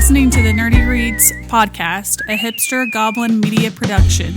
listening to the Nerdy Reads podcast, a hipster goblin media production.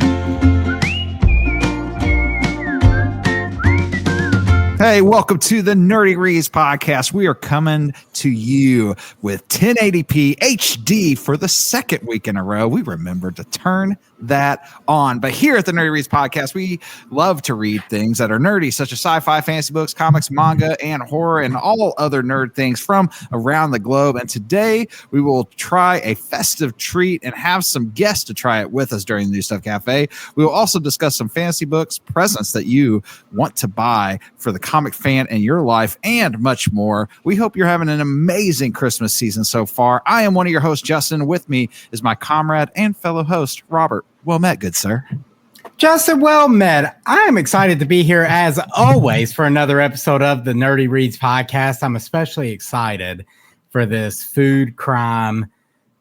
Hey, welcome to the Nerdy Reads podcast. We are coming to you with 1080p HD for the second week in a row. We remembered to turn that on. But here at the Nerdy Reads podcast, we love to read things that are nerdy, such as sci-fi, fantasy books, comics, manga, and horror, and all other nerd things from around the globe. And today we will try a festive treat and have some guests to try it with us during the New Stuff Cafe. We will also discuss some fantasy books, presents that you want to buy for the comic fan in your life, and much more. We hope you're having an amazing Christmas season so far. I am one of your hosts, Justin. With me is my comrade and fellow host, Robert. Well met, good sir. Justin, well met. I am excited to be here as always for another episode of the Nerdy Reads podcast. I'm especially excited for this food crime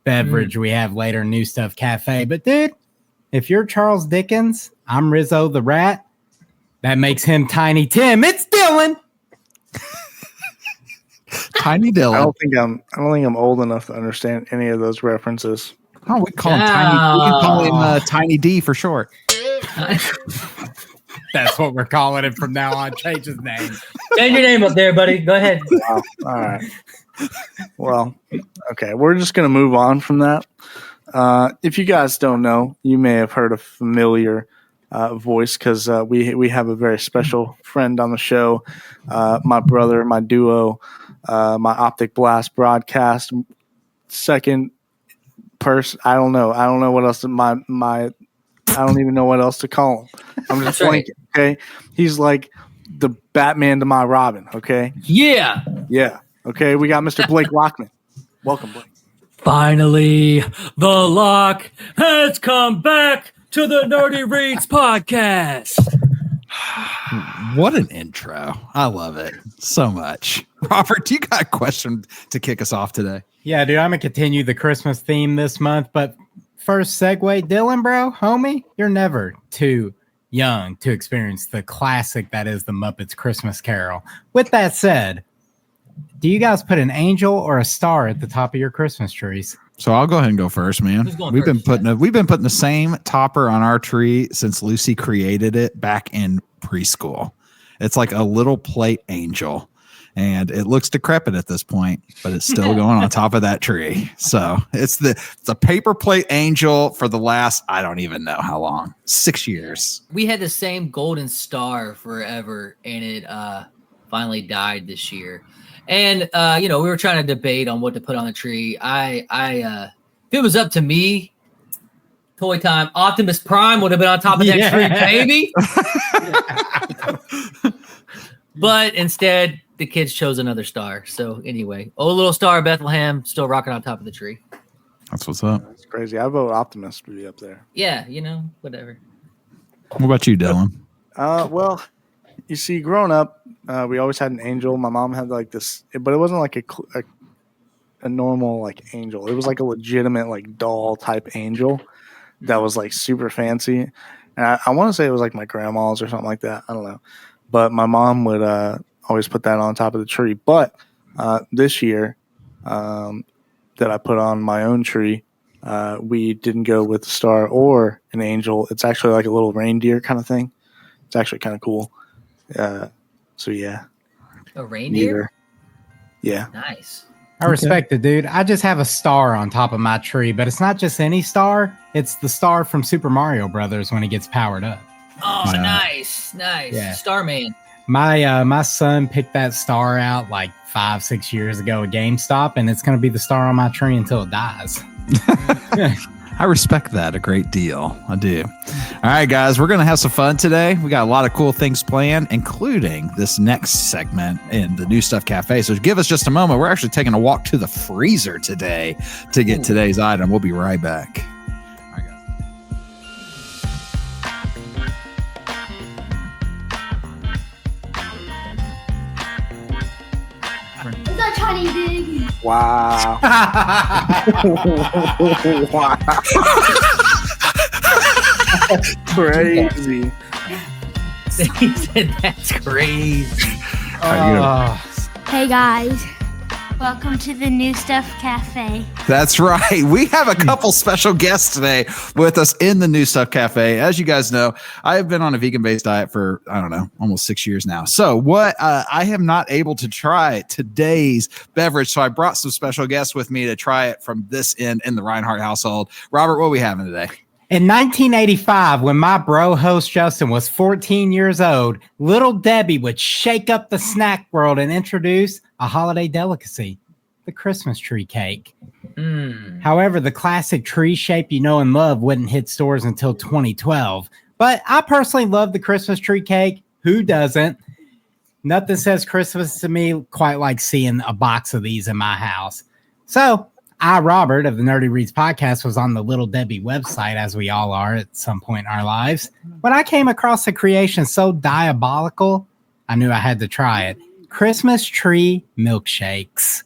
beverage we have later in New Stuff Cafe. But dude, if you're Charles Dickens, I'm Rizzo the Rat. That makes him Tiny Tim. It's Dylan. Tiny Dylan. I don't think I'm old enough to understand any of those references. Oh, we call him Tiny. We can call him Tiny D for short. That's what we're calling him from now on. Change his name. Change your name up there, buddy. Go ahead. Wow. All right. Well, okay. We're just going to move on from that. If you guys don't know, you may have heard a familiar voice because we have a very special friend on the show. My brother, my duo, my Optic Blast broadcast second person. I don't know what else I don't even know what else to call him. I'm just blanking. Okay, he's like the Batman to my Robin. Okay. Yeah. Okay, we got Mr. Blake Lockman. Welcome, Blake. Finally, the lock has come back to the Nerdy Reads podcast. What an intro. I love it so much. Robert, you got a question to kick us off today? Yeah, dude, I'm going to continue the Christmas theme this month. But first segue, Dylan, bro, homie, you're never too young to experience the classic that is the Muppets Christmas Carol. With that said, do you guys put an angel or a star at the top of your Christmas trees? So I'll go ahead and go first, man. We've been putting the same topper on our tree since Lucy created it back in preschool. It's like a little plate angel, and it looks decrepit at this point, but it's still going on top of that tree. So it's the paper plate angel for the last, I don't even know how long, 6 years. We had the same golden star forever, and it finally died this year. And we were trying to debate on what to put on the tree. I if it was up to me, toy time, Optimus Prime would have been on top of that tree, baby. But instead, the kids chose another star. So anyway, little star of Bethlehem still rocking on top of the tree. That's what's up. That's crazy. I vote Optimus to be up there. Yeah, whatever. What about you, Dylan? Well, you see, growing up, we always had an angel. My mom had like this, but it wasn't like a normal like angel. It was like a legitimate like doll type angel that was like super fancy. And I want to say it was like my grandma's or something like that. I don't know. But my mom would always put that on top of the tree. But this year that I put on my own tree, we didn't go with a star or an angel. It's actually like a little reindeer kind of thing. It's actually kind of cool. So yeah. A reindeer? Yeah. Nice. I respect it, dude. I just have a star on top of my tree, but it's not just any star. It's the star from Super Mario Brothers when he gets powered up. Oh, nice. Yeah. Starman. My son picked that star out like 5-6 years ago at GameStop, and it's going to be the star on my tree until it dies. I respect that a great deal. I do. All right, guys, we're going to have some fun today. We got a lot of cool things planned, including this next segment in the New Stuff Cafe. So give us just a moment. We're actually taking a walk to the freezer today to get today's item. We'll be right back. All right, guys. Is that Chinese dig? Wow. Wow. Crazy. He said that's crazy. Hey guys, Welcome to the New Stuff Cafe. That's right. We have a couple special guests today with us in the New Stuff Cafe. As you guys know, I have been on a vegan-based diet for, I don't know, almost 6 years now. So what I am not able to try today's beverage. So I brought some special guests with me to try it from this end in the Reinhardt household. Robert, what are we having today? In 1985, when my bro host Justin was 14 years old, Little Debbie would shake up the snack world and introduce a holiday delicacy, the Christmas tree cake. However, the classic tree shape you know and love wouldn't hit stores until 2012. But I personally love the Christmas tree cake. Who doesn't? Nothing says Christmas to me quite like seeing a box of these in my house. So I, Robert, of the Nerdy Reads podcast, was on the Little Debbie website, as we all are at some point in our lives. When I came across a creation so diabolical, I knew I had to try it. Christmas tree milkshakes.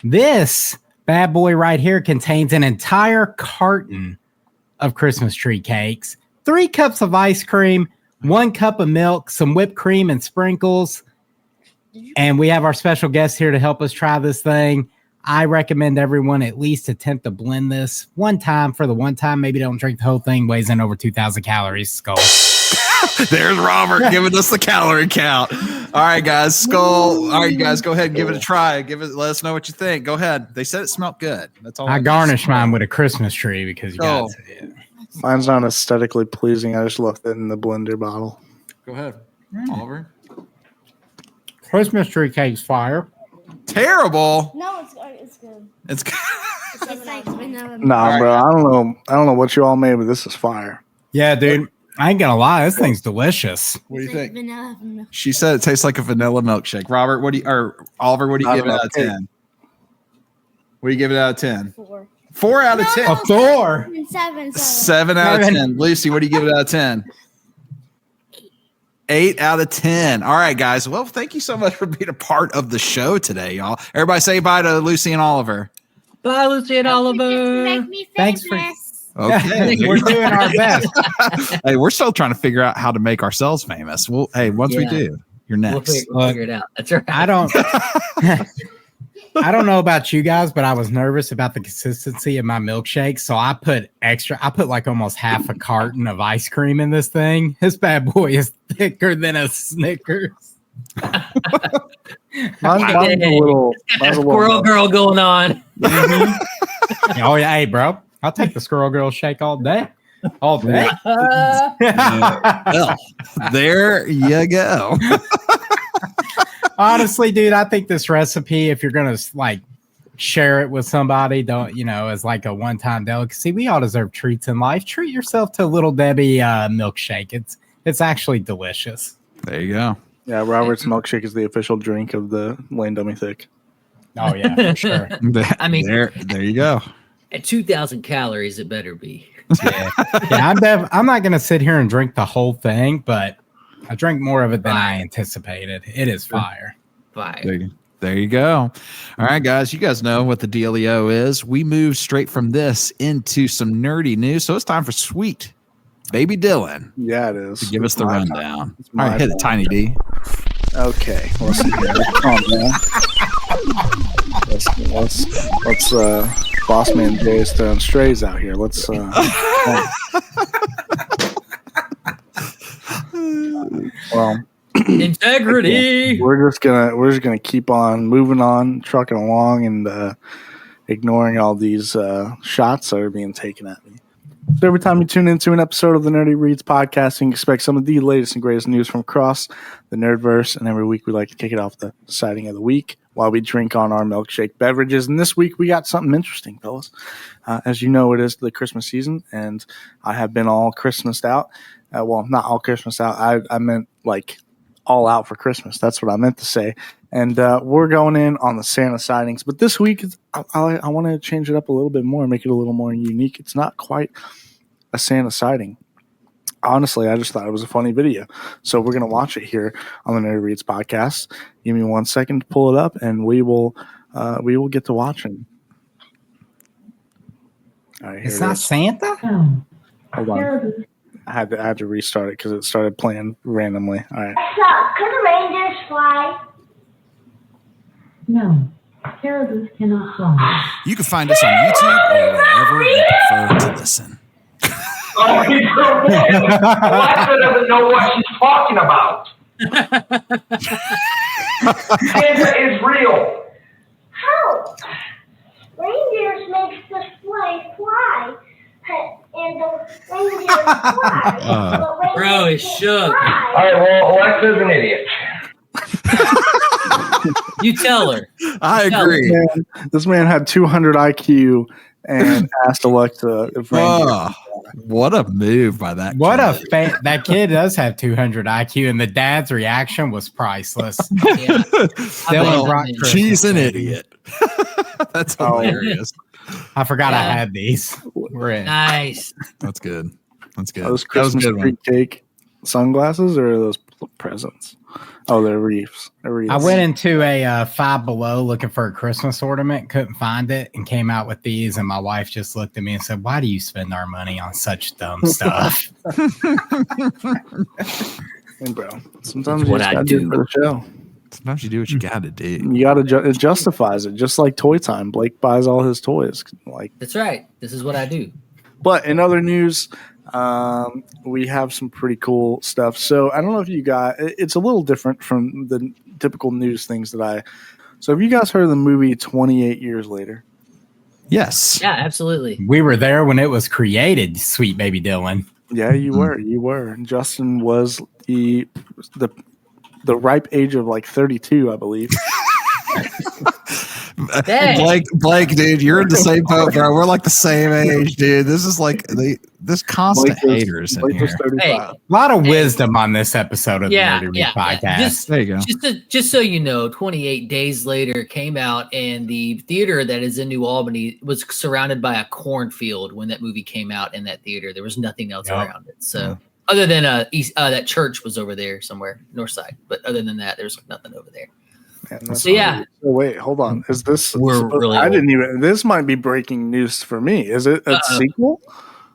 This bad boy right here contains an entire carton of Christmas tree cakes, 3 cups of ice cream, 1 cup of milk, some whipped cream and sprinkles. And we have our special guest here to help us try this thing. I recommend everyone at least attempt to blend this one time for the one time. Maybe don't drink the whole thing. Weighs in over 2,000 calories. Skull. There's Robert giving us the calorie count. All right, guys. Skull. All right, you guys, go ahead and give it a try. Let us know what you think. Go ahead. They said it smelled good. That's all. I garnished mine with a Christmas tree because you got it. Mine's not aesthetically pleasing. I just left it in the blender bottle. Go ahead, Oliver. Christmas tree cake's fire. Terrible. No, it's good. It's good. It's like vanilla. Nah, bro. I don't know what you all made, but this is fire. Yeah, dude. I ain't gonna lie, this thing's delicious. What do you think? Vanilla. She said it tastes like a vanilla milkshake. Robert, Oliver, what do you give it out of 10? What do you give it out of 10? 4. 4 out of 10. A 4. 7. 7 out of 10. Lucy, what do you give it out of 10? 8 out of 10. All right, guys. Well, thank you so much for being a part of the show today, y'all. Everybody say bye to Lucy and Oliver. Bye, Lucy and Oliver. Make me Thanks for- famous. Okay. We're doing our best. Hey, we're still trying to figure out how to make ourselves famous. Well, hey, once we do, you're next. We'll figure it out. That's right. I don't know about you guys, but I was nervous about the consistency of my milkshake. So I put like almost half a carton of ice cream in this thing. This bad boy is thicker than a Snickers. Mine's a little Squirrel girl going on. Oh yeah, hey bro, I'll take the Squirrel Girl shake all day. All day. Well, there you go. Honestly, dude, I think this recipe, if you're gonna like share it with somebody, as like a one-time delicacy, we all deserve treats in life. Treat yourself to a Little Debbie milkshake. It's actually delicious. There you go. Yeah, Robert's milkshake is the official drink of the Lane Dummy Thick. Oh yeah, for sure. I mean, there you go. At 2,000 calories, it better be. Yeah, I'm not gonna sit here and drink the whole thing, but I drank more of it than I anticipated. It is fire. Fire. There you go. All right, guys. You guys know what the dealio is. We moved straight from this into some nerdy news. So it's time for Sweet Baby Dylan Yeah, it is. to give us the rundown. It's All my right, hit it, time. Tiny D. Okay. Listen here. Calm down. Let's Boss Man Jay is throwing strays out here. Let's well, Integrity. we're just gonna keep on moving on, trucking along, and ignoring all these shots that are being taken at me. So every time you tune into an episode of the Nerdy Reads podcast, you can expect some of the latest and greatest news from across the Nerdverse. And every week we like to kick it off the sighting of the week while we drink on our milkshake beverages. And this week we got something interesting, fellas. As you know, it is the Christmas season, and I have been all Christmased out. Well, not all Christmased out. I meant like all out for Christmas. That's what I meant to say. And we're going in on the Santa sightings. But this week, I want to change it up a little bit more and make it a little more unique. It's not quite a Santa sighting. Honestly, I just thought it was a funny video. So we're going to watch it here on the Nerd Reads podcast. Give me 1 second to pull it up, and we will get to watching. All right, It's not Santa? Hold on. I had to restart it because it started playing randomly. All right. So, could the reindeers fly? No. Caribous cannot fly. You can find us on YouTube or wherever you prefer to listen. Oh, Alexa doesn't know what she's talking about. Santa is real. How? Reindeers makes the sleigh fly. And the reindeers fly. Bro, it's shook. All right, well, Alexa's an idiot. You tell her. I agree. This man had 200 IQ and asked Alexa if Oh, what a move by that kid. That kid does have 200 IQ, and the dad's reaction was priceless. Yeah. Dylan brought Christmas. She's an idiot. That's hilarious. I forgot I had these. We're in. Nice. That's good. That's good. Are those That was a Christmas good tree one. cake sunglasses or are those presents? Oh, they're wreaths. I went into a Five Below looking for a Christmas ornament, couldn't find it, and came out with these. And my wife just looked at me and said, "Why do you spend our money on such dumb stuff?" Hey, bro, sometimes It's you what just I gotta do it for the show. Sometimes you do what you got to do. You gotta it justifies it, just like Toy Time. Blake buys all his toys. Like, That's right. This is what I do. but in other news, we have some pretty cool stuff. So I don't know if you got. It's a little different from the typical news things that I. So have you guys heard of the movie 28 Years Later? Yes. Yeah, absolutely. We were there when it was created, sweet baby Dylan. Yeah, you were. You were. Justin was the ripe age of like 32, I believe. Blake, dude, you're in the same boat, bro. We're like the same age, dude. This is like this constant haters in Blake was here. 35. Hey, A lot of wisdom on this episode of the Nerdy Read podcast. There you go. Just so you know, 28 Days Later came out, and the theater that is in New Albany was surrounded by a cornfield when that movie came out. In that theater, there was nothing else around it. So, other than that church was over there somewhere, north side. But other than that, there's nothing over there. Man, So yeah, So wait, hold on. Is this? We're really I old. didn't even. This might be breaking news for me. Is it a sequel?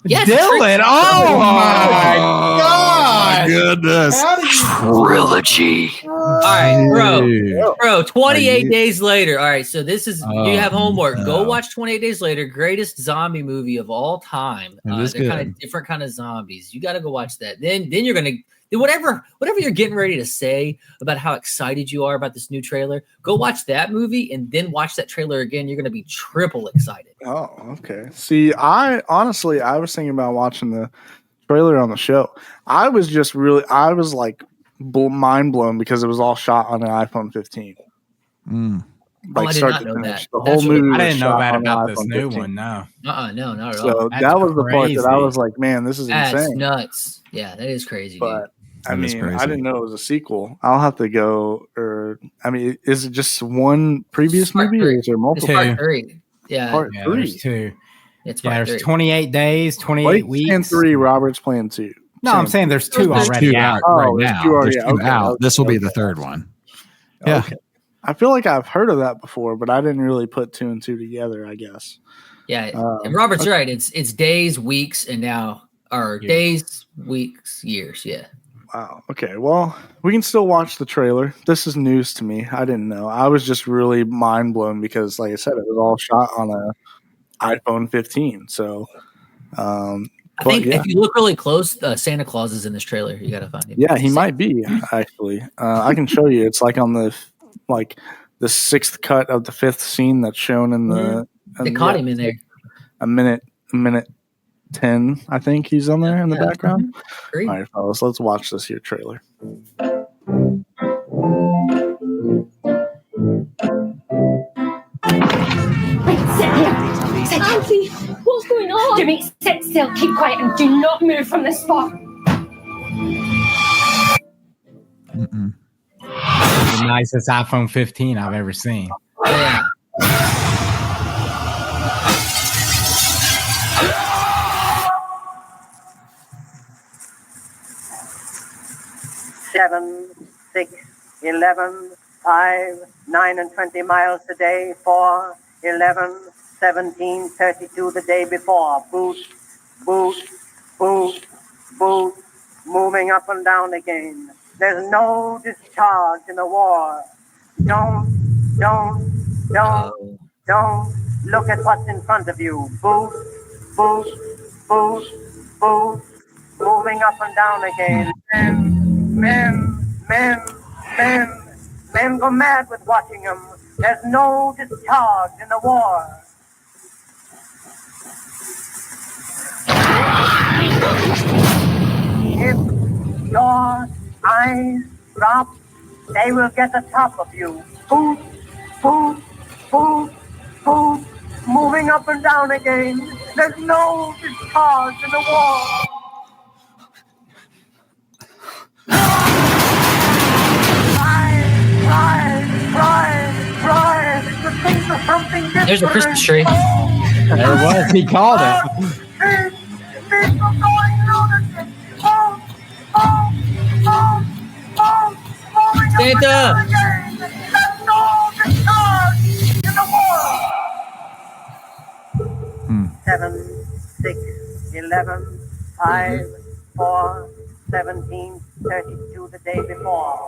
yes, Dylan, oh my my goodness. Trilogy. All right, Dude. bro. 28 you- Days Later. All right, so this is you have homework. Go no. watch 28 Days Later, greatest zombie movie of all time. It is They're kind good. of different kind of zombies. You got to go watch that. Then you're gonna whatever you're getting ready to say about how excited you are about this new trailer. Go watch that movie and then watch that trailer again. You're gonna be triple excited. Oh, okay. See, I was thinking about watching the trailer on the show. I was like mind blown because it was all shot on an iPhone 15. Mm. I did not to know finish. that. The That's whole really- movie. I didn't was know shot that on an about this iPhone new 15. one. No, No, not at all. So That's that was the part that I crazy. was like, man, this is That's insane. nuts. Yeah, that is crazy. But I That is mean, crazy. I didn't know it was a sequel. I'll have to go. Or I mean, is it just one previous Part movie, three. or is there It's multiple? part 3. Yeah, Part yeah, three. there's two. it's part Yeah, 3. there's 28 days, 28 Blake's weeks. playing 3. Robert's playing 2. No, I'm saying there's two There's already Two out. out Oh, right there's now. two already There's out. two Okay, out. This will be the okay. third one. Yeah. Okay. I feel like I've heard of that before, but I didn't really put 2 and 2 together, I guess. Yeah, and Robert's right. It's days, weeks, and now or days, weeks, years. Yeah. Wow. Okay. Well, we can still watch the trailer. This is news to me. I didn't know. I was just really mind blown because, like I said, it was all shot on a iPhone 15. So, I think if you look really close, Santa Claus is in this trailer. You got to find him. yeah, he might be actually. I can show you. It's like on the sixth cut of the fifth scene that's shown in the. They caught him in there. A minute 10. I think he's on there in the background. Great. All right, fellas, let's watch this here trailer. Wait, sit here. Sit here. Auntie, what's going on? Jimmy, sit still, keep quiet, and do not move from this spot. Mm-mm. The nicest iPhone 15 I've ever seen. Yeah. Seven, 6, 11, 5, 9 and 20 miles today, 4, 11, 17, 32 the day before. Boot, boot, boot, boot, moving up and down again. There's no discharge in the war. Don't Don't look at what's in front of you. Boot, boot, boot, boot. Moving up and down again. Men go mad with watching them. There's no discharge in the war. If your eyes drop, they will get the top of you. Boot, boot, boot, boot. Moving up and down again. There's no discharge in the war. Right. The things are something different. There's a Christmas tree. There it was. He called it. Things are going lunatic. Santa! There's no discharge in the war. 7, 6, 11, 5, 4, 17, 32 the day before.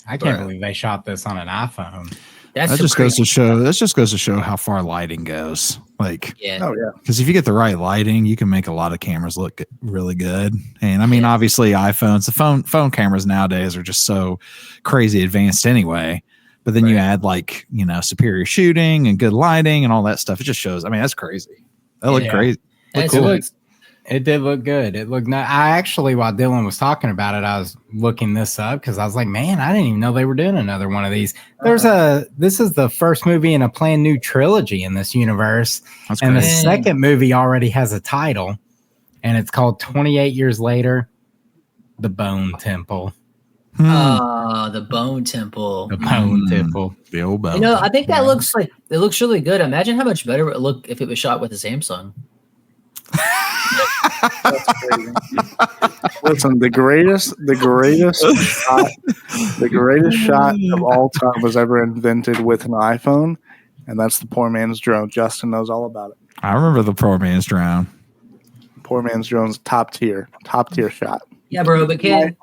I can't believe they shot this on an iPhone. That just goes to show. That just goes to show how far lighting goes. Like, because if you get the right lighting, you can make a lot of cameras look really good. And I mean, obviously, iPhones, the phone cameras nowadays are just so crazy advanced anyway. But then you add like superior shooting and good lighting and all that stuff. It just shows. I mean, that's crazy. That looked crazy. Cool. It did look good. It looked nice. I actually, while Dylan was talking about it, I was looking this up because I was like, man, I didn't even know they were doing another one of these. This is the first movie in a planned new trilogy in this universe. And the second movie already has a title, and it's called 28 Years Later, The Bone Temple. The Bone Temple. The Bone Temple. The old bone. I think that looks really good. Imagine how much better it would look if it was shot with a Samsung. That's crazy. Listen, the greatest shot of all time was ever invented with an iPhone, and that's the poor man's drone. Justin knows all about it. I remember the poor man's drone. Poor man's drone's top tier shot. Yeah, bro, but can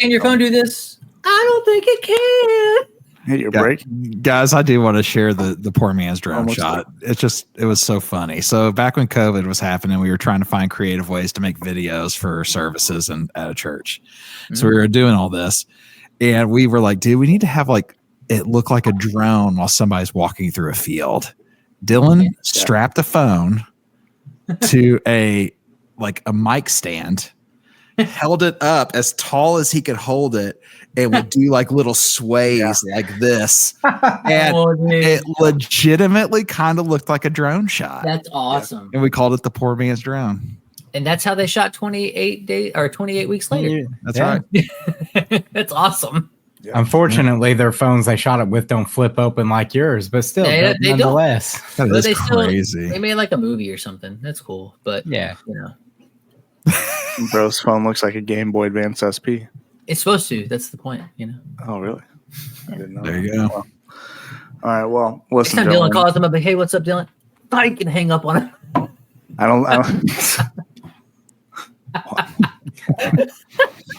your phone do this? I don't think it can. Hit your break. Guys, I do want to share the poor man's drone shot. It was so funny. So back when COVID was happening, we were trying to find creative ways to make videos for services and at a church. So we were doing all this, and we were like, dude, we need to have like it look like a drone while somebody's walking through a field. Dylan strapped a phone to a mic stand, held it up as tall as he could hold it, and would do like little sways like this. And it legitimately kind of looked like a drone shot. That's awesome. And we called it the poor man's drone. And that's how they shot 28 weeks later. That's right. That's awesome. Yeah. Unfortunately, their phones they shot it with don't flip open like yours, but still, they nonetheless. That is crazy. They made like a movie or something. That's cool. But Bro's phone looks like a Game Boy Advance SP. It's supposed to. That's the point, Oh, really? I didn't know. There you go. Well, all right. Well, listen. Next time Dylan calls him up, like, hey, what's up, Dylan? Thought you can hang up on him. I don't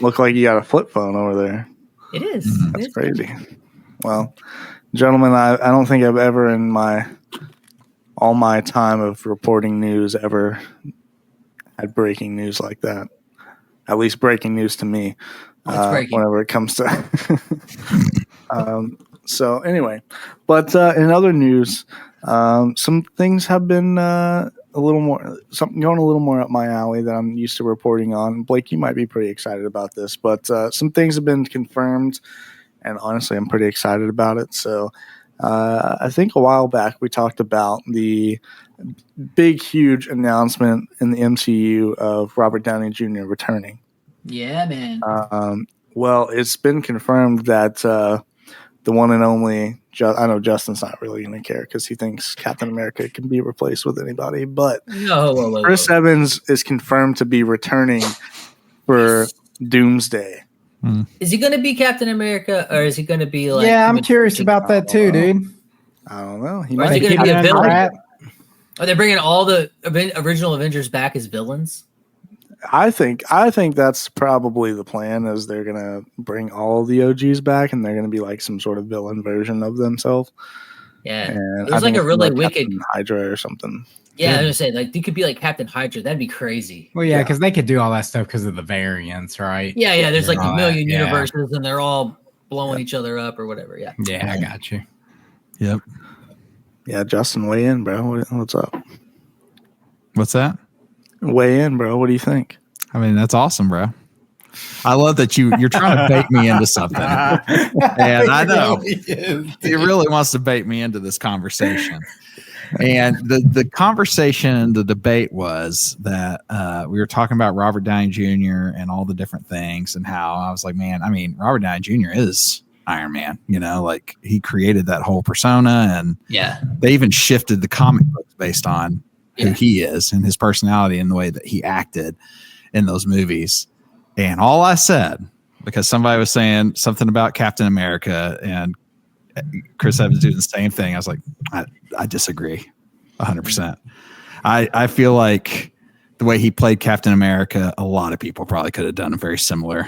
look like you got a flip phone over there. It is. That's crazy. Well, gentlemen, I don't think I've ever in all my time of reporting news ever had breaking news like that. At least breaking news to me. Whenever it comes to so anyway, but in other news, some things have been going a little more up my alley that I'm used to reporting on. Blake, you might be pretty excited about this, but some things have been confirmed, and honestly, I'm pretty excited about it. So I think a while back we talked about the big, huge announcement in the MCU of Robert Downey Jr. returning. Yeah, man. Well, it's been confirmed that the one and only, I know Justin's not really going to care because he thinks Captain America can be replaced with anybody, but Chris Evans is confirmed to be returning for Doomsday. Is he going to be Captain America, or is he going to be like? Yeah, I'm curious about that too, dude. I don't know. He might be a villain. Are they bringing all the original Avengers back as villains? I think that's probably the plan. Is they're gonna bring all the OGs back, and they're gonna be like some sort of villain version of themselves. Yeah, And it was like a really wicked Captain Hydra or something. Yeah, I was gonna say like you could be like Captain Hydra. That'd be crazy. Well, yeah, because they could do all that stuff because of the variants, right? Yeah. There's like a million Yeah. universes, and they're all blowing each other up or whatever. Yeah. Yeah, I got you. Yep. Yeah, Justin, weigh in, bro. What's up? What's that? Weigh in, bro. What do you think? I mean, that's awesome, bro. I love that you're trying to bait me into something. And I know he really wants to bait me into this conversation. And the conversation, the debate was that we were talking about Robert Downey Jr. and all the different things and how I was like, man, I mean, Robert Downey Jr. is Iron Man, like he created that whole persona, and they even shifted the comic books based on who he is and his personality and the way that he acted in those movies. And all I said, because somebody was saying something about Captain America and Chris Evans doing the same thing, I was like, I disagree 100%. I feel like the way he played Captain America, a lot of people probably could have done a very similar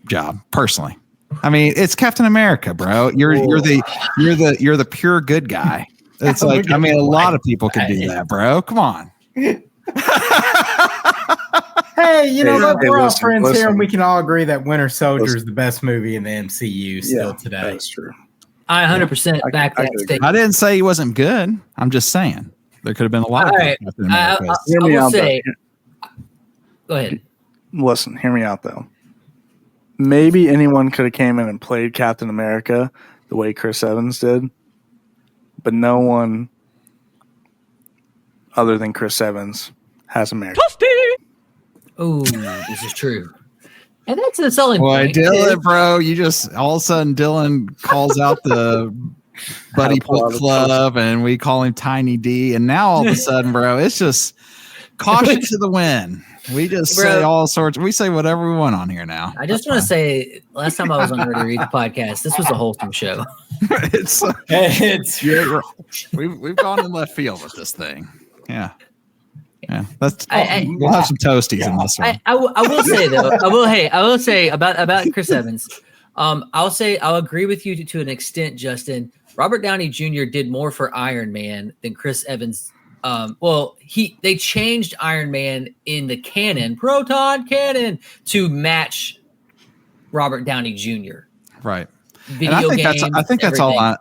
job personally. I mean, it's Captain America, bro. You're the pure good guy. It's like, I mean, a lot of people can do that, bro. Come on. Hey, we're all friends here, and we can all agree that Winter Soldier is the best movie in the MCU still today. That's true. I 100% back that statement. I didn't say he wasn't good. I'm just saying there could have been a lot of Captain Americas. Hear me out, though. Go ahead. Listen, hear me out though. Maybe anyone could have came in and played Captain America the way Chris Evans did, but no one other than Chris Evans has America. Oh, this is true. And that's a selling point. Boy, Dylan, bro, you just all of a sudden Dylan calls out the Buddy Book Club and we call him Tiny D. And now all of a sudden, bro, it's just caution to the wind. We just say all sorts. We say whatever we want on here now. I just want to say, last time I was on Nerdy Reads podcast, this was a wholesome show. We've gone in left field with this thing. Yeah. Yeah, we'll have some toasties in this one. I will say though, I will say about Chris Evans. I'll agree with you to an extent, Justin. Robert Downey Jr. did more for Iron Man than Chris Evans. They changed Iron Man in the proton canon to match Robert Downey Jr. Right. Video games. I think that's all I'm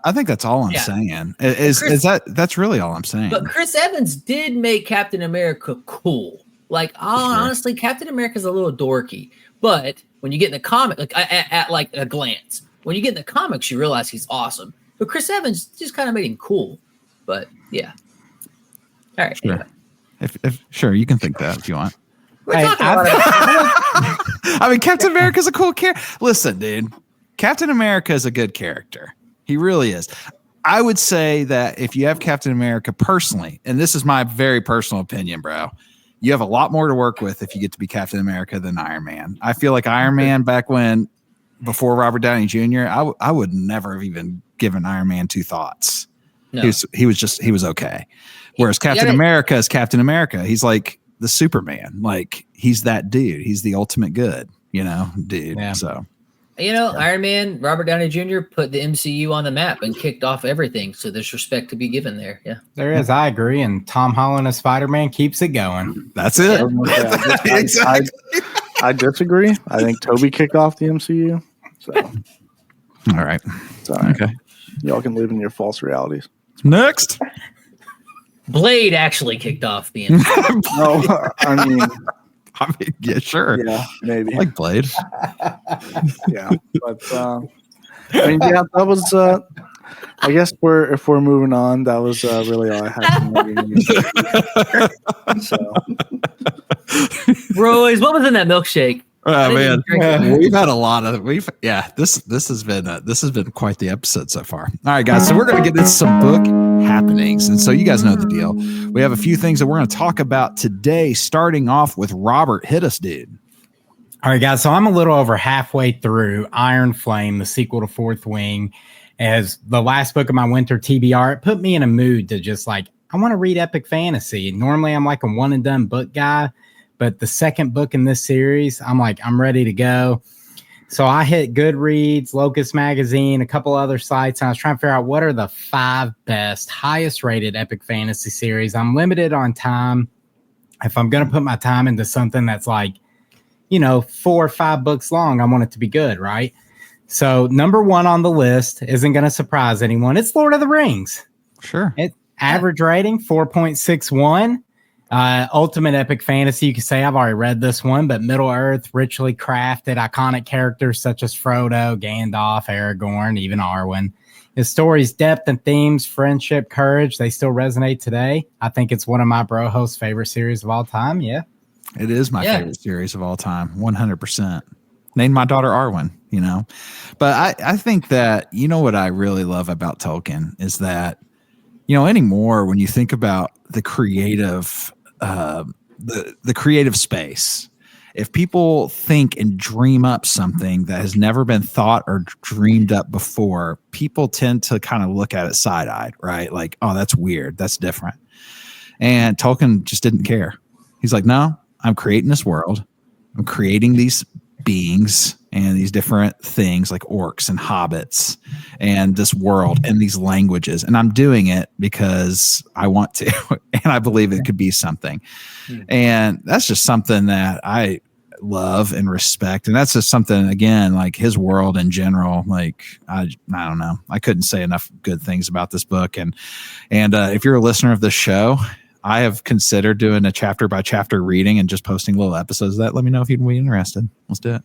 saying. That's really all I'm saying. But Chris Evans did make Captain America cool. Like, honestly, Captain America's a little dorky. But when you get in the comic, like at like a glance, when you get in the comics, you realize he's awesome. But Chris Evans just kind of made him cool. But yeah. All right. Sure. Anyway. Sure, you can think that if you want. We're talking about I mean, Captain America's a cool character. Listen, dude. Captain America is a good character. He really is. I would say that if you have Captain America personally, and this is my very personal opinion, bro, you have a lot more to work with if you get to be Captain America than Iron Man. I feel like Iron Man before Robert Downey Jr., I would never have even given Iron Man two thoughts. No. He was okay. Whereas Captain America is Captain America. He's like the Superman. Like he's that dude. He's the ultimate good, dude. Yeah. So. Iron Man, Robert Downey Jr. put the MCU on the map and kicked off everything. So there's respect to be given there. Yeah, there is. I agree. And Tom Holland as Spider-Man keeps it going. That's it. I disagree. I think Toby kicked off the MCU. So, all right. Okay. Y'all can live in your false realities. Next. Blade actually kicked off the MCU. No, I mean, yeah, sure. Yeah, maybe. I like Blade. Yeah, but that was. I guess if we're moving on, that was really all I had. So, Royce, what was in that milkshake? Oh man, we've had a lot of This has been quite the episode so far. All right, guys, so we're gonna get into some book happenings, and so you guys know the deal. We have a few things that we're gonna talk about today. Starting off with Robert, hit us, dude. All right, guys. So I'm a little over halfway through Iron Flame, the sequel to Fourth Wing, as the last book of my winter TBR. It put me in a mood to just I want to read epic fantasy. Normally, I'm like a one and done book guy. but the second book in this series, I'm ready to go. So I hit Goodreads, Locust Magazine, a couple other sites, and I was trying to figure out what are the 5 best, highest rated epic fantasy series. I'm limited on time. If I'm going to put my time into something that's 4 or 5 books long, I want it to be good, right? So number 1 on the list isn't going to surprise anyone. It's Lord of the Rings. Sure. Average rating, 4.61. Ultimate epic fantasy, you could say. I've already read this one, but Middle-earth, richly crafted, iconic characters such as Frodo, Gandalf, Aragorn, even Arwen. His story's depth and themes, friendship, courage, they still resonate today. I think it's one of my bro hosts' favorite series of all time. Yeah. It is my favorite series of all time, 100%. Named my daughter Arwen, But I think that, what I really love about Tolkien is that, anymore when you think about the creative the creative space, if people think and dream up something that has never been thought or dreamed up before, people tend to kind of look at it side-eyed, right? Like, oh, that's weird, that's different. And Tolkien just didn't care. He's like, no, I'm creating this world, I'm creating these beings and these different things like orcs and hobbits and this world and these languages. And I'm doing it because I want to, and I believe it could be something. And that's just something that I love and respect. And that's just something, again, like his world in general, like, I don't know. I couldn't say enough good things about this book. And if you're a listener of this show, I have considered doing a chapter by chapter reading and just posting little episodes of that. Let me know if you'd be interested. Let's do it.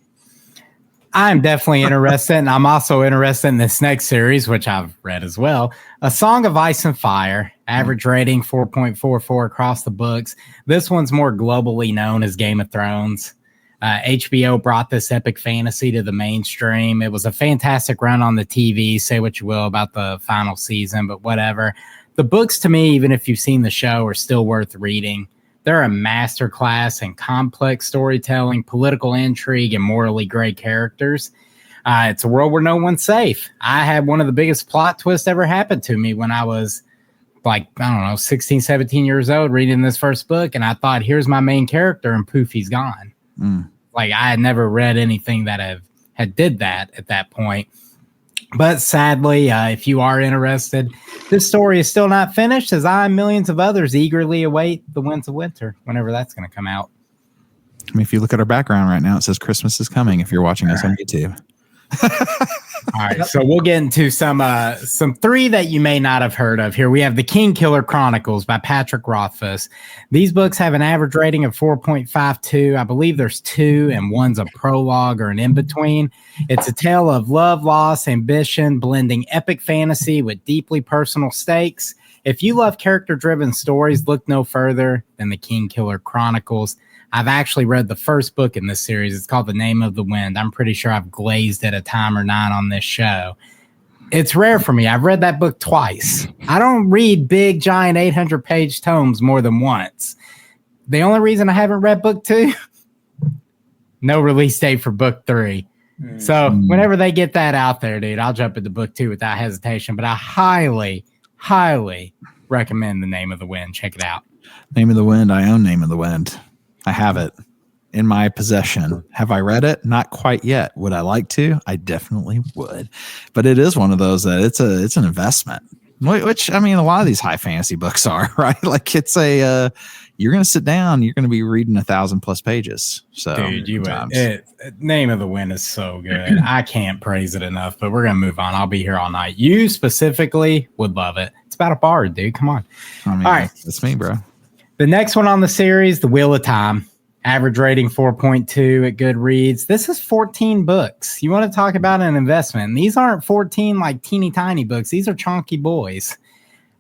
I'm definitely interested, and I'm also interested in this next series, which I've read as well. A Song of Ice and Fire, average rating 4.44 across the books. This one's more globally known as Game of Thrones. HBO brought this epic fantasy to the mainstream. It was a fantastic run on the TV. Say what you will about the final season, but whatever. The books, to me, even if you've seen the show, are still worth reading. They're a masterclass in complex storytelling, political intrigue, and morally gray characters. It's a world where no one's safe. I had one of the biggest plot twists ever happen to me when I was 16, 17 years old reading this first book. And I thought, here's my main character, and poof, he's gone. I had never read anything that had did that at that point. But sadly, if you are interested, this story is still not finished, as I and millions of others eagerly await The Winds of Winter, whenever that's going to come out. I mean, if you look at our background right now, it says Christmas is coming if you're watching us on YouTube. All right, so we'll get into some 3 that you may not have heard of here. We have The King Killer Chronicles by Patrick Rothfuss. These books have an average rating of 4.52. I believe there's 2, and one's a prologue or an in-between. It's a tale of love, loss, ambition, blending epic fantasy with deeply personal stakes. If you love character-driven stories, look no further than The King Killer Chronicles. I've actually read the first book in this series. It's called The Name of the Wind. I'm pretty sure I've glazed it a time or 9 on this show. It's rare for me. I've read that book twice. I don't read big, giant 800-page tomes more than once. The only reason I haven't read book 2, no release date for book 3. So whenever they get that out there, dude, I'll jump into book 2 without hesitation. But I highly, highly recommend The Name of the Wind. Check it out. Name of the Wind. I own Name of the Wind. I have it in my possession. Have I read it? Not quite yet. Would I like to? I definitely would. But it is one of those that it's an investment, which, I mean, a lot of these high fantasy books are, right? Like it's you're going to sit down, you're going to be reading 1,000+ pages. So, dude, Name of the Wind is so good. I can't praise it enough, but we're going to move on. I'll be here all night. You specifically would love it. It's about a bard, dude. Come on. I mean, all right. That's me, bro. The next one on the series, The Wheel of Time, average rating 4.2 at Goodreads. This is 14 books. You want to talk about an investment? And these aren't 14 like teeny tiny books. These are chunky boys.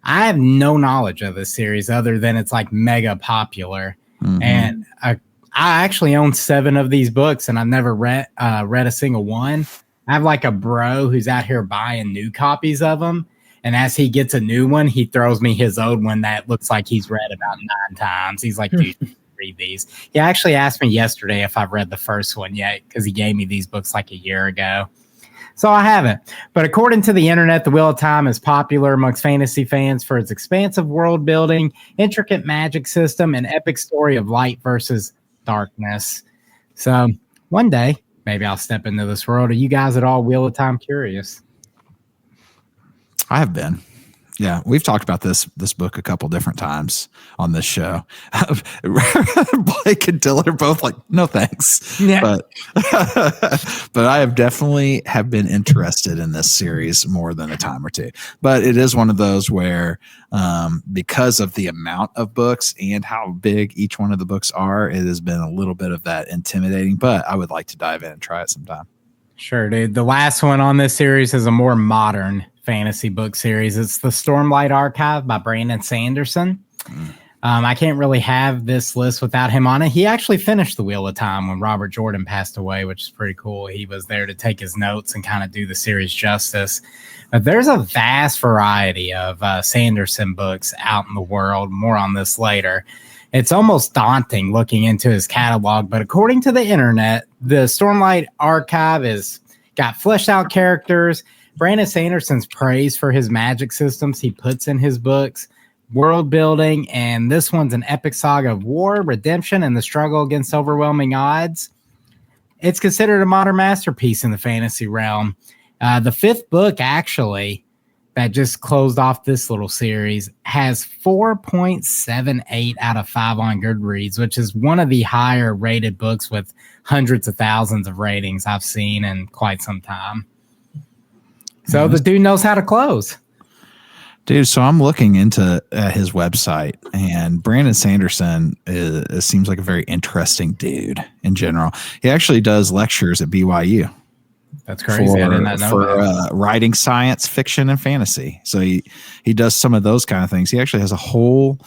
I have no knowledge of this series other than it's like mega popular. And I actually own 7 of these books, and I've never read a single one. I have like a bro who's out here buying new copies of them. And as he gets a new one, he throws me his old one that looks like he's read about 9 times. He's like, dude, read these. He actually asked me yesterday if I've read the first one yet, because he gave me these books like a year ago. So I haven't. But according to the internet, The Wheel of Time is popular amongst fantasy fans for its expansive world building, intricate magic system, and epic story of light versus darkness. So one day, maybe I'll step into this world. Are you guys at all Wheel of Time curious? I have been. Yeah, we've talked about this book a couple different times on this show. Blake and Dylan are both like, no thanks. Yeah. But I have definitely have been interested in this series more than a time or two. But it is one of those where because of the amount of books and how big each one of the books are, it has been a little bit of that intimidating. But I would like to dive in and try it sometime. Sure, dude. The last one on this series is a more modern fantasy book series. It's the Stormlight Archive by Brandon Sanderson. I can't really have this list without him on it. He actually finished The Wheel of Time when Robert Jordan passed away, which is pretty cool. He was there to take his notes and kind of do the series justice. But there's a vast variety of Sanderson books out in the world. More on this later. It's almost daunting looking into his catalog, but according to the internet, the Stormlight Archive is got fleshed out characters. Brandon Sanderson's praise for his magic systems he puts in his books, world building, and this one's an epic saga of war, redemption, and the struggle against overwhelming odds. It's considered a modern masterpiece in the fantasy realm. The fifth book, actually, that just closed off this little series, has 4.78 out of 5 on Goodreads, which is one of the higher rated books with hundreds of thousands of ratings I've seen in quite some time. So the dude knows how to close. Dude, so I'm looking into his website, and Brandon Sanderson seems like a very interesting dude in general. He actually does lectures at BYU. That's crazy. I did not know that. Writing science fiction and fantasy. So he does some of those kind of things. He actually has a whole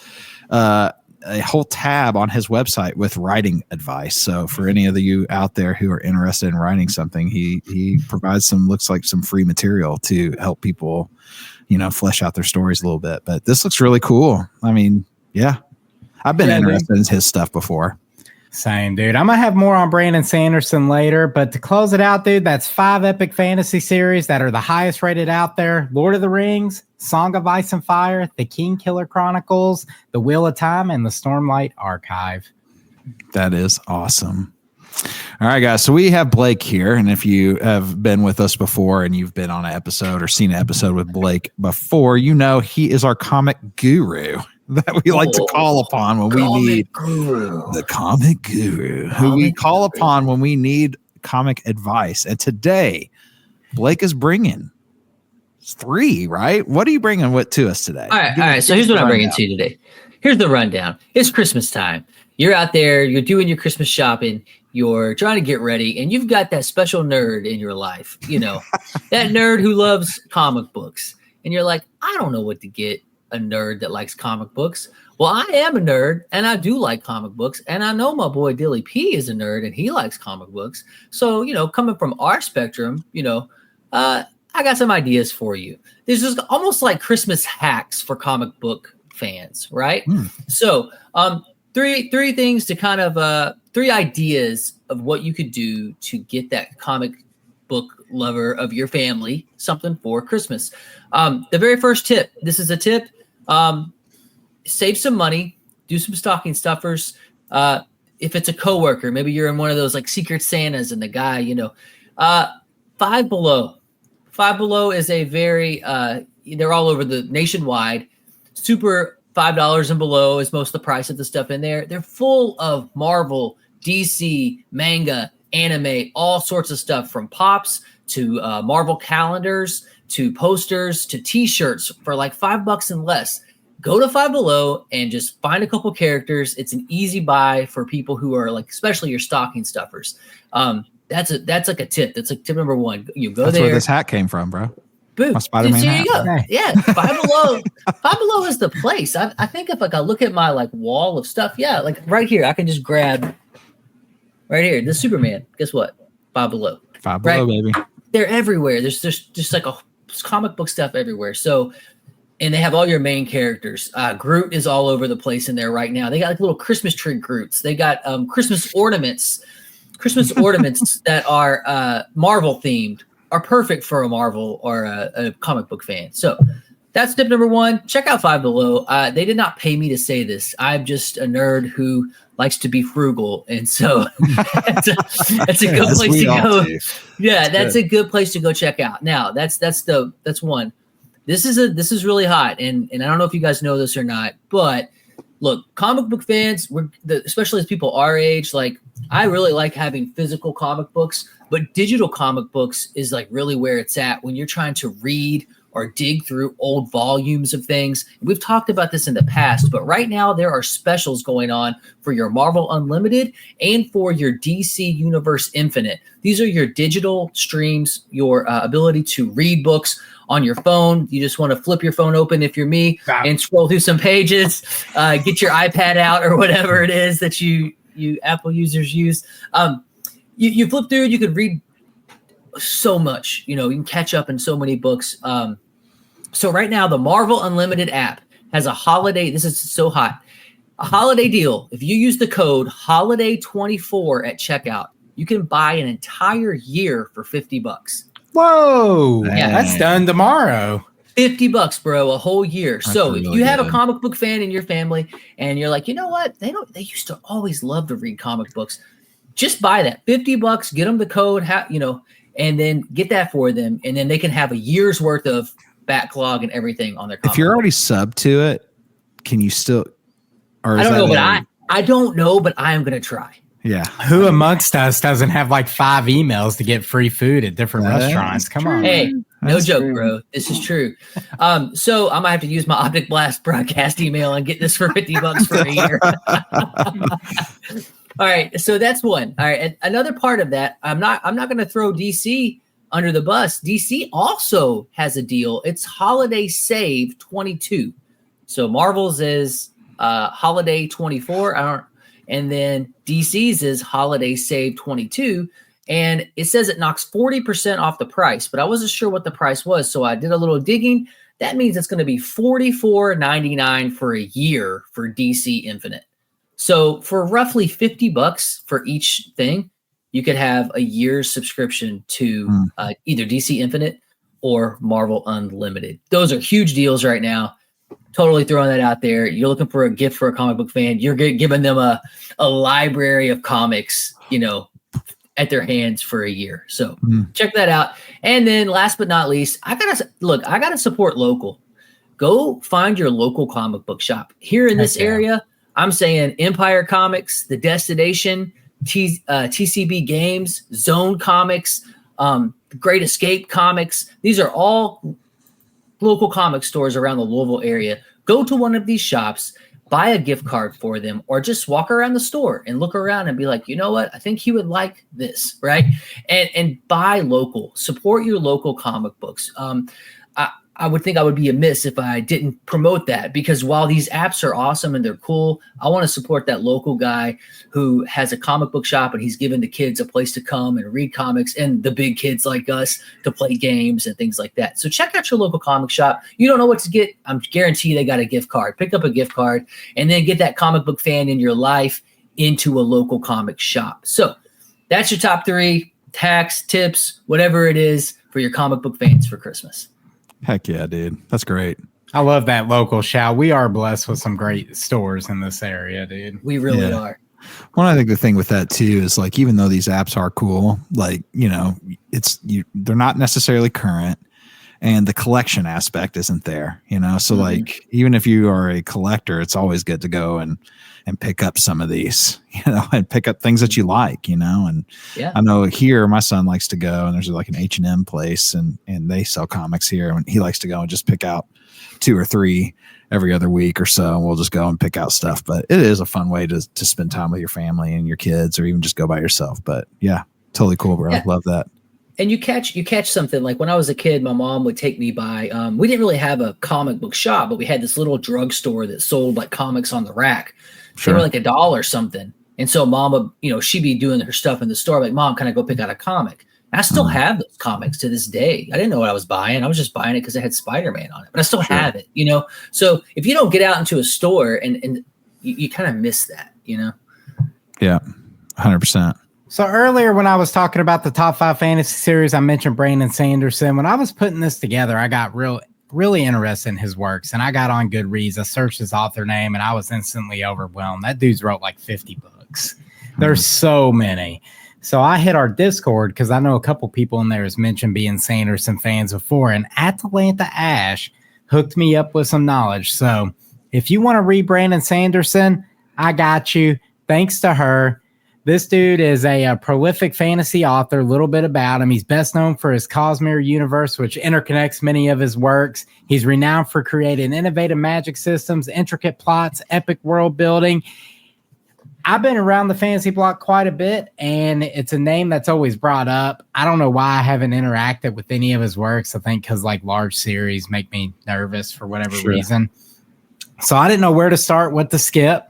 tab on his website with writing advice. So for any of you out there who are interested in writing something, he provides looks like some free material to help people, flesh out their stories a little bit. But this looks really cool. I mean, yeah, I've been interested in his stuff before. Same, dude. I'm going to have more on Brandon Sanderson later, but to close it out, dude, that's 5 epic fantasy series that are the highest rated out there. Lord of the Rings, Song of Ice and Fire, The King Killer Chronicles, The Wheel of Time, and The Stormlight Archive. That is awesome. All right, guys. So we have Blake here. And if you have been with us before and you've been on an episode or seen an episode with Blake before, he is our comic guru that we like to call upon when we need the comic guru, who we call upon when we need comic advice. And today, Blake is bringing 3, right? What are you bringing to us today? All right. So here's what I'm bringing to you today. Here's the rundown. It's Christmas time. You're out there, you're doing your Christmas shopping, you're trying to get ready, and you've got that special nerd in your life, that nerd who loves comic books. And you're like, I don't know what to get a nerd that likes comic books. Well, I am a nerd and I do like comic books, and I know my boy Dilly P is a nerd and he likes comic books. So, coming from our spectrum, I got some ideas for you. This is almost like Christmas hacks for comic book fans, right? So, three things to kind of 3 ideas of what you could do to get that comic book lover of your family something for Christmas. The very first tip, this is a tip. Save some money, do some stocking stuffers. If it's a coworker, maybe you're in one of those like Secret Santas and the guy, Five Below. Five Below is a very, they're all over the nationwide. Super $5 and below is most of the price of the stuff in there. They're full of Marvel, DC, manga, anime, all sorts of stuff, from pops to Marvel calendars to posters to t-shirts for like $5 and less. Go to Five Below and just find a couple characters. It's an easy buy for people who are like, especially your stocking stuffers. That's like a tip. That's like tip number 1. You go there. That's where this hat came from, bro. Boom. My Spider-Man There hat. you go. Yeah. Five Below is the place. I think if I look at my like wall of stuff, yeah, like right here, I can just grab right here. This Superman. Guess what? Five Below. Five Below, baby. They're everywhere. There's just like a comic book stuff everywhere. So, and they have all your main characters. Groot is all over the place in there right now. They got like little Christmas tree Groots. They got Christmas ornaments that are Marvel themed, are perfect for a Marvel or a comic book fan. So that's tip number one. Check out Five Below. They did not pay me to say this. I'm just a nerd who likes to be frugal, and so that's a good place to go. Yeah, that's a good place to go check out. Now, that's one. This is really hot, and I don't know if you guys know this or not, but look, comic book fans, especially as people our age, like I really like having physical comic books, but digital comic books is like really where it's at when you're trying to read or dig through old volumes of things. We've talked about this in the past, but right now there are specials going on for your Marvel Unlimited and for your DC Universe Infinite. These are your digital streams, your ability to read books on your phone. You just want to flip your phone open if you're me and scroll through some pages, get your iPad out or whatever it is that you Apple users use. You flip through, you could read so much, you can catch up in so many books. So right now the Marvel Unlimited app has a holiday. This is so hot. A holiday deal. If you use the code holiday24 at checkout, you can buy an entire year for $50. Whoa. Yeah. That's done tomorrow. $50, bro, a whole year. That's so really if you have good. a comic book fan in your family and you're like, you know what? They used to always love to read comic books. Just buy that $50, get them the code, and then get that for them. And then they can have a year's worth of backlog and everything on their comic If you're book. already subbed to it, can you still? Or I don't know, but I don't know, but I am going to try. Yeah. Who amongst us doesn't have like 5 emails to get free food at different restaurants? Come on. Hey, no That's joke, true. bro. This is true. So I might have to use my Optic Blast broadcast email and get this for $50 for a year. All right, so that's one. All right, and another part of that, I'm not going to throw DC under the bus. DC also has a deal. It's Holiday Save 22. So Marvel's is Holiday 24. And then DC's is Holiday Save 22. And it says it knocks 40% off the price, but I wasn't sure what the price was. So I did a little digging. That means it's going to be $44.99 for a year for DC Infinite. So for roughly $50 for each thing, you could have a year's subscription to either DC Infinite or Marvel Unlimited. Those are huge deals right now. Totally throwing that out there. You're looking for a gift for a comic book fan. You're giving them a library of comics, at their hands for a year. So check that out. And then last but not least, I gotta support local. Go find your local comic book shop here in this area. I'm saying Empire Comics, The Destination, TCB Games, Zone Comics, Great Escape Comics. These are all local comic stores around the Louisville area. Go to one of these shops, buy a gift card for them, or just walk around the store and look around and be like, you know what? I think he would like this, right? And buy local. Support your local comic books. I would think I would be amiss if I didn't promote that, because while these apps are awesome and they're cool, I want to support that local guy who has a comic book shop and he's given the kids a place to come and read comics, and the big kids like us to play games and things like that. So check out your local comic shop. You don't know what to get. I'm guarantee they got a gift card. Pick up a gift card and then get that comic book fan in your life into a local comic shop. So that's your top 3 hacks, tips, whatever it is for your comic book fans for Christmas. Heck yeah, dude. That's great. I love that local shout. We are blessed with some great stores in this area, dude. We really are. Well, I think the thing with that too is like, even though these apps are cool, like, they're not necessarily current, and the collection aspect isn't there, So like, even if you are a collector, it's always good to go and pick up some of these, and pick up things that you like, and I know here my son likes to go, and there's like an H&M place and they sell comics here, and he likes to go and just pick out 2 or 3 every other week or so, and we'll just go and pick out stuff. But it is a fun way to spend time with your family and your kids, or even just go by yourself. But yeah, totally cool, bro. Yeah. Love that. And you catch something. Like when I was a kid, my mom would take me by, we didn't really have a comic book shop, but we had this little drugstore that sold like comics on the rack. They were like $1 or something. And so mom would, she'd be doing her stuff in the store. Like, Mom, can I go pick out a comic? And I still have those comics to this day. I didn't know what I was buying. I was just buying it because it had Spider-Man on it, but I still have it, So if you don't get out into a store and you kind of miss that, Yeah, 100%. So earlier when I was talking about the top 5 fantasy series, I mentioned Brandon Sanderson. When I was putting this together, I got real really interested in his works. And I got on Goodreads. I searched his author name, and I was instantly overwhelmed. That dude's wrote like 50 books. There's so many. So I hit our Discord because I know a couple people in there has mentioned being Sanderson fans before. And Atalanta Ash hooked me up with some knowledge. So if you want to read Brandon Sanderson, I got you. Thanks to her. This dude is a prolific fantasy author. A little bit about him. He's best known for his Cosmere universe, which interconnects many of his works. He's renowned for creating innovative magic systems, intricate plots, epic world building. I've been around the fantasy block quite a bit, and it's a name that's always brought up. I don't know why I haven't interacted with any of his works. I think because like large series make me nervous for whatever reason. So I didn't know where to start, what to skip.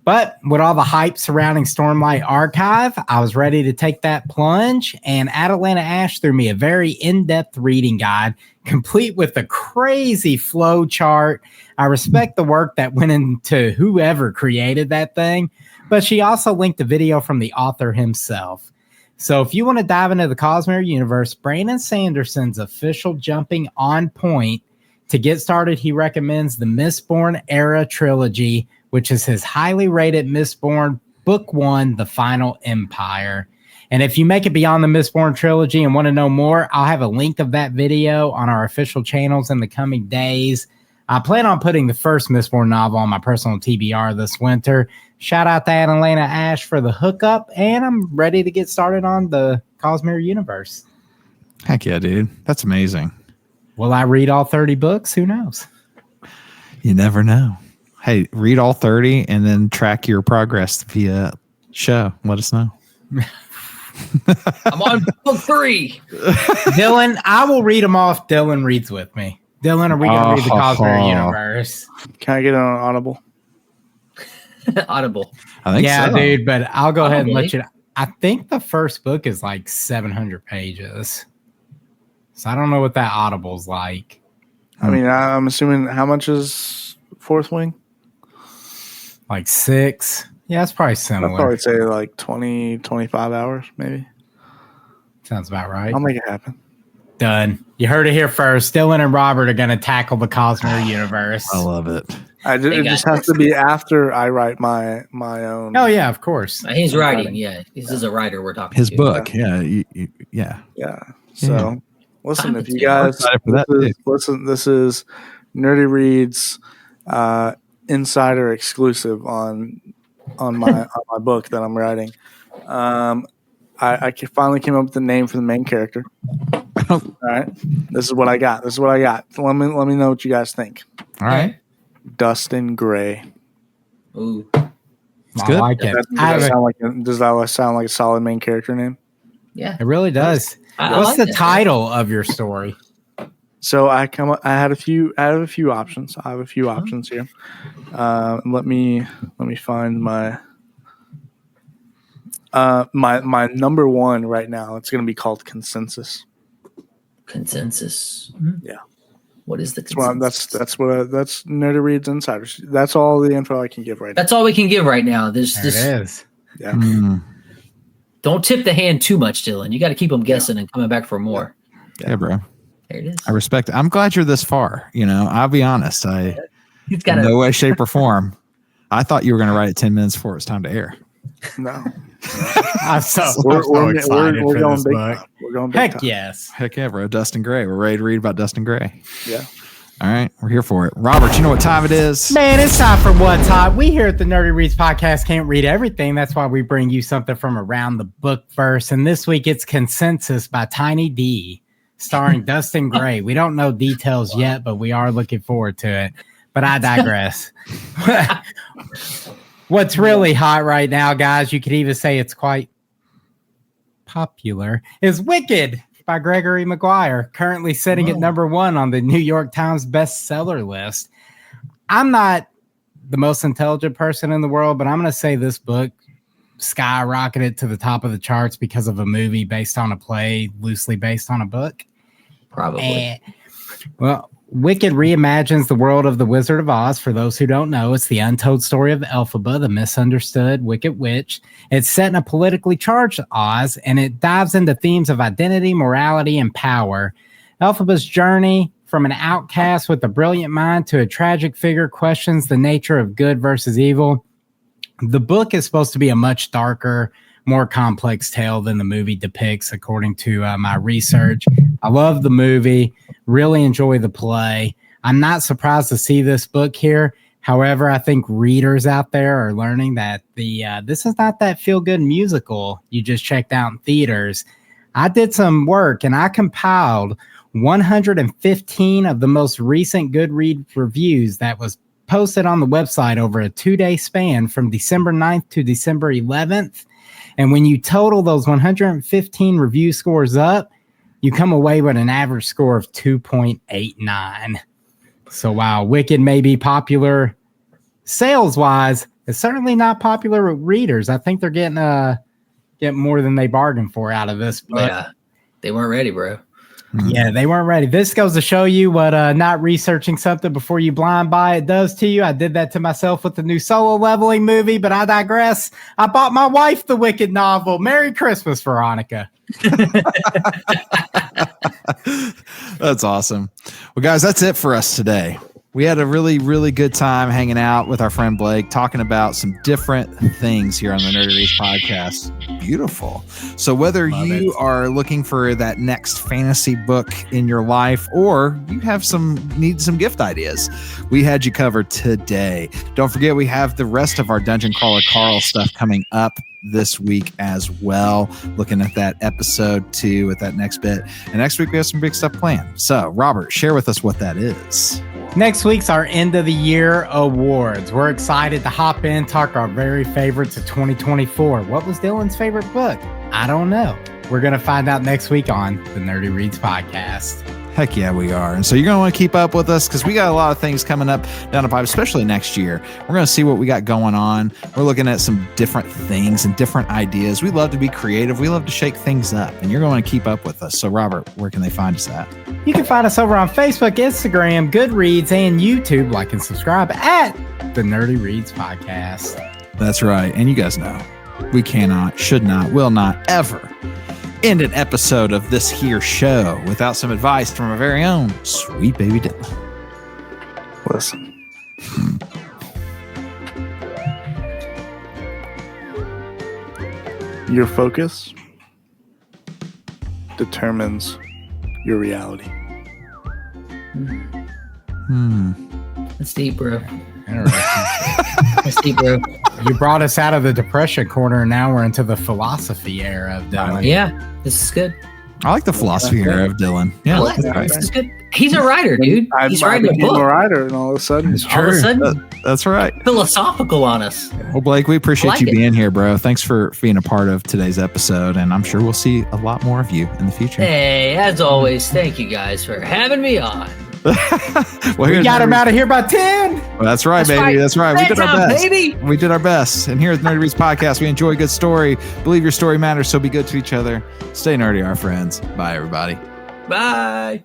But with all the hype surrounding Stormlight Archive, I was ready to take that plunge, and Atalanta Ash threw me a very in-depth reading guide, complete with a crazy flow chart. I respect the work that went into whoever created that thing, but she also linked a video from the author himself. So if you want to dive into the Cosmere universe, Brandon Sanderson's official jumping on point. To get started, he recommends the Mistborn Era trilogy, which is his highly rated Mistborn Book 1, The Final Empire. And if you make it beyond the Mistborn trilogy and want to know more, I'll have a link of that video on our official channels in the coming days. I plan on putting the first Mistborn novel on my personal TBR this winter. Shout out to Atalanta Ash for the hookup, and I'm ready to get started on the Cosmere universe. Heck yeah, dude. That's amazing. Will I read all 30 books? Who knows? You never know. Hey, read all 30 and then track your progress via show. Let us know. I'm on book 3. Dylan, I will read them all if Dylan reads with me. Dylan, are we going to read the Cosmere universe? Can I get on Audible? Audible. I think so. Dude, but I'll go ahead and let you. I think the first book is like 700 pages. So I don't know what that Audible's like. I mean, I'm assuming how much is Fourth Wing? Like 6. Yeah, it's probably similar. I'd probably say like 20, 25 hours, maybe. Sounds about right. I'll make it happen. Done. You heard it here first. Dylan and Robert are going to tackle the Cosmere universe. I love it. It just has to be after I write my own. Oh, yeah, of course. He's writing. Yeah. This is a writer we're talking His to. book. Yeah. Yeah. So listen, if you guys this is Nerdy Reads insider exclusive on my book that I'm writing. I finally came up with the name for the main character. All right, this is what I got. Let me know what you guys think. All right, Dustin Gray. Ooh, it's good. I like it. Does that sound like a solid main character name? Yeah, it really does. What's the title of your story? So I had a few options. I have a few options here. Let me find my my number one right now. It's going to be called Consensus. Consensus. Yeah. What is the consensus? That's Nerdy Reads Insiders. That's all the info I can give right now. That's all we can give right now. This It is. Yeah. Don't tip the hand too much, Dylan. You got to keep them guessing and coming back for more. Yeah, bro. There it is. I respect it. I'm glad you're this far. I'll be honest. In no way, shape, or form, I thought you were going to write it 10 minutes before it's time to air. No. I'm so excited for this book. We're going big Heck time. yes. Heck yeah, bro. Dustin Gray. We're ready to read about Dustin Gray. Yeah. All right. We're here for it. Robert, you know what time it is? Man, it's time for What Time. We here at the Nerdy Reads podcast can't read everything. That's why we bring you something from around the book verse. And this week it's Consensus by Tiny D, starring Dustin Gray. We don't know details yet, but we are looking forward to it. But I digress. What's really hot right now, guys, you could even say it's quite popular, is Wicked by Gregory Maguire, currently sitting at number 1 on the New York Times bestseller list. I'm not the most intelligent person in the world, but I'm going to say this book skyrocketed to the top of the charts because of a movie based on a play, loosely based on a book. Probably. Wicked reimagines the world of the Wizard of Oz. For those who don't know, it's the untold story of Elphaba, the misunderstood Wicked Witch. It's set in a politically charged Oz, and it dives into themes of identity, morality, and power. Elphaba's journey from an outcast with a brilliant mind to a tragic figure questions the nature of good versus evil. The book is supposed to be a much darker, more complex tale than the movie depicts, according to my research. I love the movie, really enjoy the play. I'm not surprised to see this book here. However, I think readers out there are learning that this is not that feel-good musical you just checked out in theaters. I did some work and I compiled 115 of the most recent Goodreads reviews that was posted on the website over a 2-day span from December 9th to December 11th. And when you total those 115 review scores up, you come away with an average score of 2.89. So while Wicked may be popular sales-wise, it's certainly not popular with readers. I think they're getting more than they bargained for out of this book. Yeah, they weren't ready, bro. Yeah, they weren't ready. This goes to show you what not researching something before you blind buy it does to you. I did that to myself with the new Solo Leveling movie, but I digress. I bought my wife the Wicked novel. Merry Christmas, Veronica. That's awesome. Well, guys, that's it for us today. We had a really, really good time hanging out with our friend Blake, talking about some different things here on the Nerdy Reads podcast. Beautiful. So whether you are looking for that next fantasy book in your life, or you have need some gift ideas, we had you covered today. Don't forget, we have the rest of our Dungeon Crawler Carl stuff coming up this week as well, looking at that episode 2 with that next bit. And next week we have some big stuff planned. So Robert, share with us what that is. Next week's our end of the year awards. We're excited to hop in, talk our very favorites of 2024. What was Dylan's favorite book? I don't know. We're going to find out next week on the Nerdy Reads podcast. Heck yeah, we are. And so you're going to want to keep up with us because we got a lot of things coming up down the pipe, especially next year. We're going to see what we got going on. We're looking at some different things and different ideas. We love to be creative. We love to shake things up, and you're going to keep up with us. So Robert, where can they find us at? You can find us over on Facebook, Instagram, Goodreads, and YouTube. Like and subscribe at the Nerdy Reads podcast. That's right. And you guys know, we cannot, should not, will not ever end an episode of this here show without some advice from our very own sweet baby Dylan. Listen. Your focus determines your reality. That's deep, bro. Interesting. That's deep, bro. You brought us out of the depression corner, and now we're into the philosophy era of Dylan. Yeah, this is good. I like the philosophy era of Dylan. Yeah, What? This is good. He's a writer, dude. He's writing a became book. a writer, and all of a sudden, All of a sudden, that's right. philosophical on us. Well, Blake, we appreciate I like you it. being here, bro. Thanks for being a part of today's episode, and I'm sure we'll see a lot more of you in the future. Hey, as always, thank you guys for having me on. Well, We got him out of here by 10. Well, that's right, That's baby. right. That's right. We did our Bedtime, best. baby. We did our best. And here at the Nerdy Reads podcast, we enjoy a good story. Believe your story matters, so be good to each other. Stay nerdy, our friends. Bye, everybody. Bye.